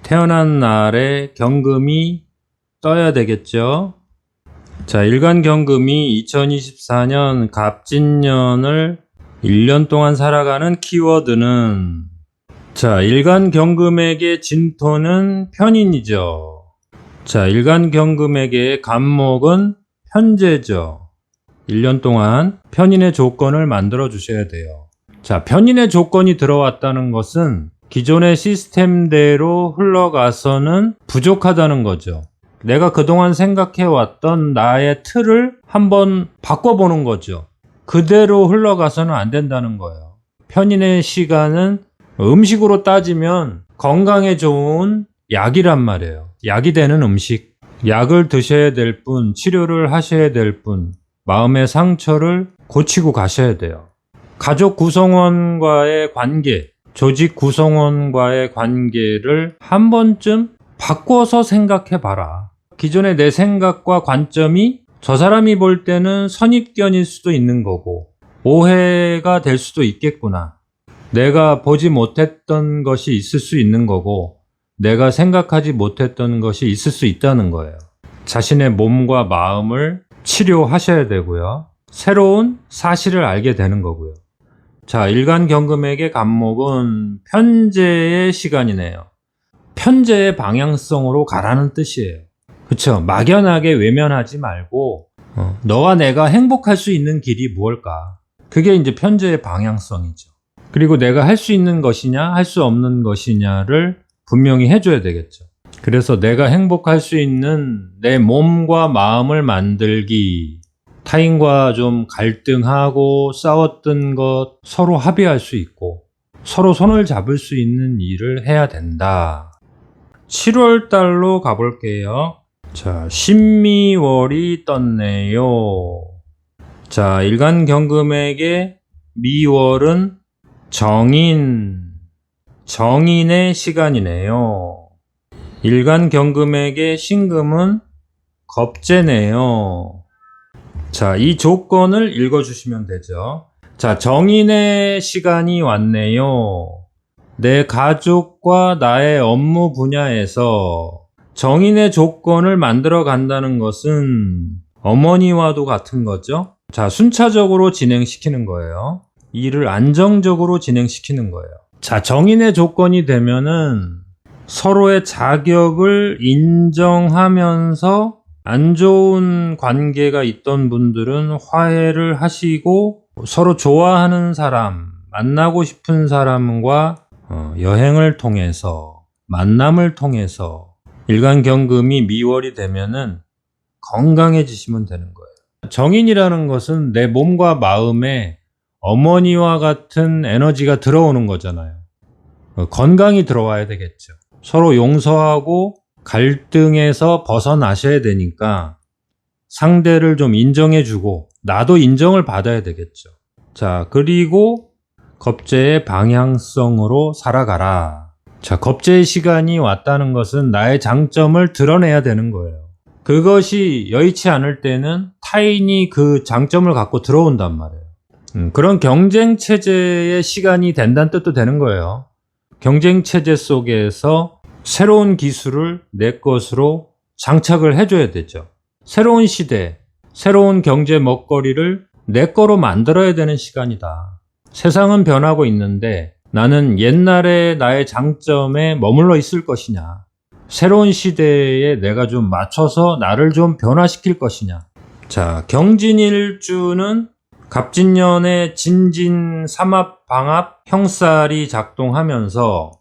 태어난 날에 경금이 떠야 되겠죠. 자, 일간 경금이 2024년 갑진년을 1년 동안 살아가는 키워드는, 자, 일간 경금에게 진토는 편인이죠. 자, 일간 경금에게 간목은 편재죠. 1년 동안 편인의 조건을 만들어 주셔야 돼요. 자, 편인의 조건이 들어왔다는 것은 기존의 시스템대로 흘러가서는 부족하다는 거죠. 내가 그동안 생각해왔던 나의 틀을 한번 바꿔보는 거죠. 그대로 흘러가서는 안 된다는 거예요. 편인의 시간은 음식으로 따지면 건강에 좋은 약이란 말이에요. 약이 되는 음식. 약을 드셔야 될 뿐, 치료를 하셔야 될 뿐, 마음의 상처를 고치고 가셔야 돼요. 가족 구성원과의 관계, 조직 구성원과의 관계를 한 번쯤 바꿔서 생각해 봐라. 기존의 내 생각과 관점이 저 사람이 볼 때는 선입견일 수도 있는 거고 오해가 될 수도 있겠구나. 내가 보지 못했던 것이 있을 수 있는 거고 내가 생각하지 못했던 것이 있을 수 있다는 거예요. 자신의 몸과 마음을 치료하셔야 되고요. 새로운 사실을 알게 되는 거고요. 자, 일간 경금에게 간목은 편재의 시간이네요. 편재의 방향성으로 가라는 뜻이에요. 그쵸? 막연하게 외면하지 말고 너와 내가 행복할 수 있는 길이 무엇일까? 그게 이제 편재의 방향성이죠. 그리고 내가 할 수 있는 것이냐 할 수 없는 것이냐를 분명히 해줘야 되겠죠. 그래서 내가 행복할 수 있는 내 몸과 마음을 만들기, 타인과 좀 갈등하고 싸웠던 것 서로 합의할 수 있고 서로 손을 잡을 수 있는 일을 해야 된다. 7월 달로 가볼게요. 자, 신미월이 떴네요. 자, 일간 경금에게 미월은 정인의 시간이네요. 일간 경금에게 신금은 겁재네요. 자, 이 조건을 읽어주시면 되죠. 자, 정인의 시간이 왔네요. 내 가족과 나의 업무 분야에서 정인의 조건을 만들어 간다는 것은 어머니와도 같은 거죠. 자, 순차적으로 진행시키는 거예요. 일을 안정적으로 진행시키는 거예요. 자, 정인의 조건이 되면은 서로의 자격을 인정하면서 안 좋은 관계가 있던 분들은 화해를 하시고 서로 좋아하는 사람, 만나고 싶은 사람과 여행을 통해서, 만남을 통해서 일간 경금이 미월이 되면은 건강해지시면 되는 거예요. 정인이라는 것은 내 몸과 마음에 어머니와 같은 에너지가 들어오는 거잖아요. 건강이 들어와야 되겠죠. 서로 용서하고 갈등에서 벗어나셔야 되니까 상대를 좀 인정해주고 나도 인정을 받아야 되겠죠. 자, 그리고 겁재의 방향성으로 살아가라. 자, 겁재의 시간이 왔다는 것은 나의 장점을 드러내야 되는 거예요. 그것이 여의치 않을 때는 타인이 그 장점을 갖고 들어온단 말이에요. 그런 경쟁체제의 시간이 된다는 뜻도 되는 거예요. 경쟁체제 속에서 새로운 기술을 내 것으로 장착을 해줘야 되죠. 새로운 시대, 새로운 경제 먹거리를 내 거로 만들어야 되는 시간이다. 세상은 변하고 있는데 나는 옛날의 나의 장점에 머물러 있을 것이냐, 새로운 시대에 내가 좀 맞춰서 나를 좀 변화시킬 것이냐. 자, 경진일주는 갑진년에 진진, 삼합, 방합, 형살이 작동하면서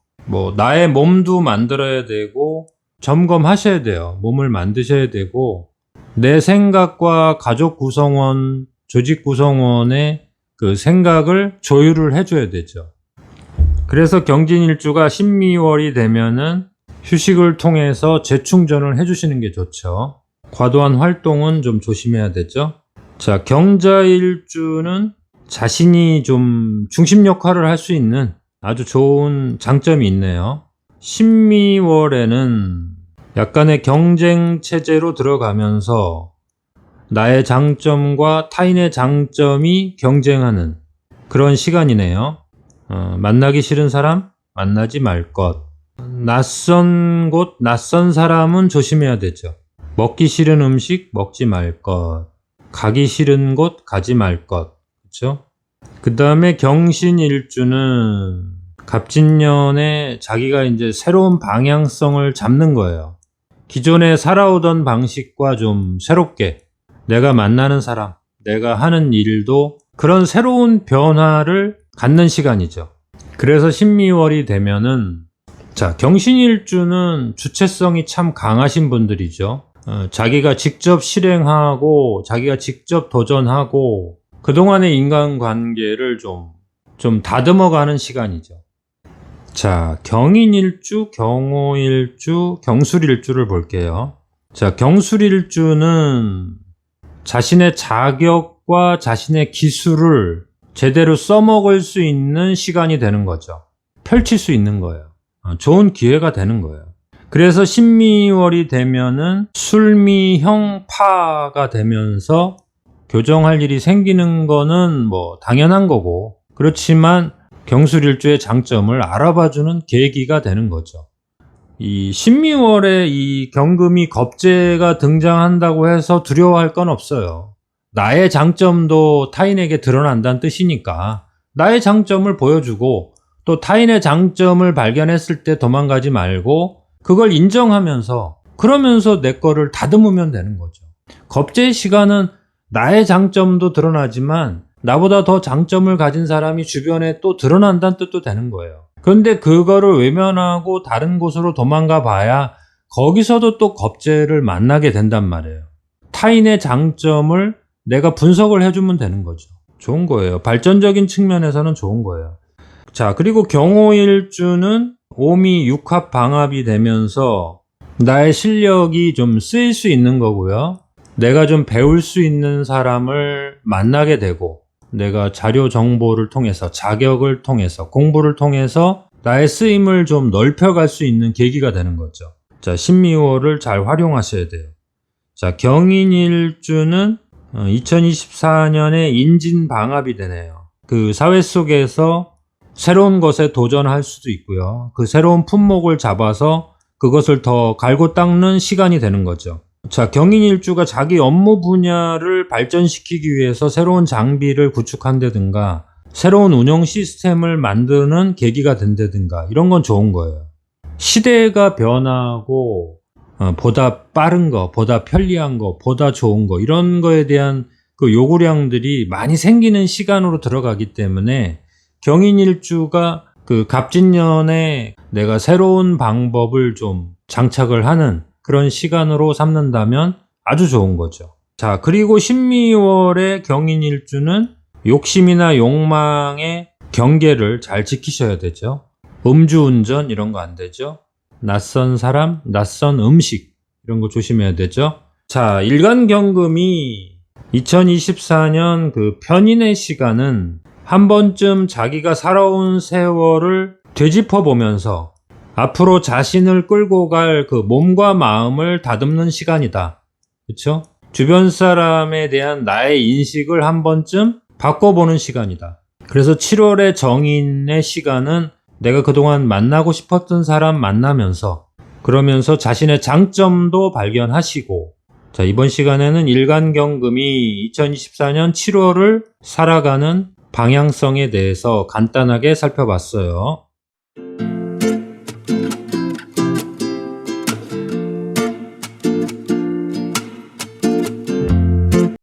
나의 몸도 만들어야 되고 점검하셔야 돼요. 몸을 만드셔야 되고 내 생각과 가족 구성원, 조직 구성원의 그 생각을 조율을 해줘야 되죠. 그래서 경진일주가 신미월이 되면은 휴식을 통해서 재충전을 해주시는 게 좋죠. 과도한 활동은 좀 조심해야 되죠. 자, 경자일주는 자신이 좀 중심 역할을 할 수 있는 아주 좋은 장점이 있네요. 신미월에는 약간의 경쟁 체제로 들어가면서 나의 장점과 타인의 장점이 경쟁하는 그런 시간이네요. 만나기 싫은 사람 만나지 말 것. 낯선 곳, 낯선 사람은 조심해야 되죠. 먹기 싫은 음식 먹지 말 것, 가기 싫은 곳 가지 말 것, 그렇죠? 그 다음에 경신일주는 갑진년에 자기가 이제 새로운 방향성을 잡는 거예요. 기존에 살아오던 방식과 좀 새롭게 내가 만나는 사람, 내가 하는 일도 그런 새로운 변화를 갖는 시간이죠. 그래서 신미월이 되면은 자, 경신일주는 주체성이 참 강하신 분들이죠. 자기가 직접 실행하고 자기가 직접 도전하고 그동안의 인간관계를 좀 다듬어가는 시간이죠. 자, 경인일주, 경오일주, 경술일주를 볼게요. 자, 경술일주는 자신의 자격과 자신의 기술을 제대로 써먹을 수 있는 시간이 되는 거죠. 펼칠 수 있는 거예요. 좋은 기회가 되는 거예요. 그래서 신미월이 되면은 술미형파가 되면서 교정할 일이 생기는 거는 뭐 당연한 거고, 그렇지만 경술일주의 장점을 알아봐주는 계기가 되는 거죠. 이 신미월에 이 경금이 겁재가 등장한다고 해서 두려워할 건 없어요. 나의 장점도 타인에게 드러난다는 뜻이니까 나의 장점을 보여주고 또 타인의 장점을 발견했을 때 도망가지 말고 그걸 인정하면서 그러면서 내 거를 다듬으면 되는 거죠. 겁재의 시간은 나의 장점도 드러나지만 나보다 더 장점을 가진 사람이 주변에 또 드러난다는 뜻도 되는 거예요. 그런데 그거를 외면하고 다른 곳으로 도망가 봐야 거기서도 또 겁재를 만나게 된단 말이에요. 타인의 장점을 내가 분석을 해주면 되는 거죠. 좋은 거예요. 발전적인 측면에서는 좋은 거예요. 자, 그리고 경오일주는 오미 육합 방합이 되면서 나의 실력이 좀 쓰일 수 있는 거고요. 내가 좀 배울 수 있는 사람을 만나게 되고 내가 자료 정보를 통해서 자격을 통해서 공부를 통해서 나의 쓰임을 좀 넓혀갈 수 있는 계기가 되는 거죠. 자, 신미월을 잘 활용하셔야 돼요. 자, 경인일주는 2024년에 인진방합이 되네요. 그 사회 속에서 새로운 것에 도전할 수도 있고요. 그 새로운 품목을 잡아서 그것을 더 갈고 닦는 시간이 되는 거죠. 자, 경인일주가 자기 업무 분야를 발전시키기 위해서 새로운 장비를 구축한다든가 새로운 운영 시스템을 만드는 계기가 된다든가 이런 건 좋은 거예요. 시대가 변하고 보다 빠른 거, 보다 편리한 거, 보다 좋은 거 이런 거에 대한 그 요구량들이 많이 생기는 시간으로 들어가기 때문에 경인일주가 그 갑진년에 내가 새로운 방법을 좀 장착을 하는 그런 시간으로 삼는다면 아주 좋은 거죠. 자, 그리고 신미월의 경인일주는 욕심이나 욕망의 경계를 잘 지키셔야 되죠. 음주운전 이런 거 안 되죠. 낯선 사람, 낯선 음식 이런 거 조심해야 되죠. 자, 일간경금이 2024년 그 편인의 시간은 한 번쯤 자기가 살아온 세월을 되짚어 보면서 앞으로 자신을 끌고 갈 그 몸과 마음을 다듬는 시간이다. 그렇죠? 주변 사람에 대한 나의 인식을 한 번쯤 바꿔보는 시간이다. 그래서 7월의 정인의 시간은 내가 그동안 만나고 싶었던 사람 만나면서 그러면서 자신의 장점도 발견하시고, 자, 이번 시간에는 일간경금이 2024년 7월을 살아가는 방향성에 대해서 간단하게 살펴봤어요.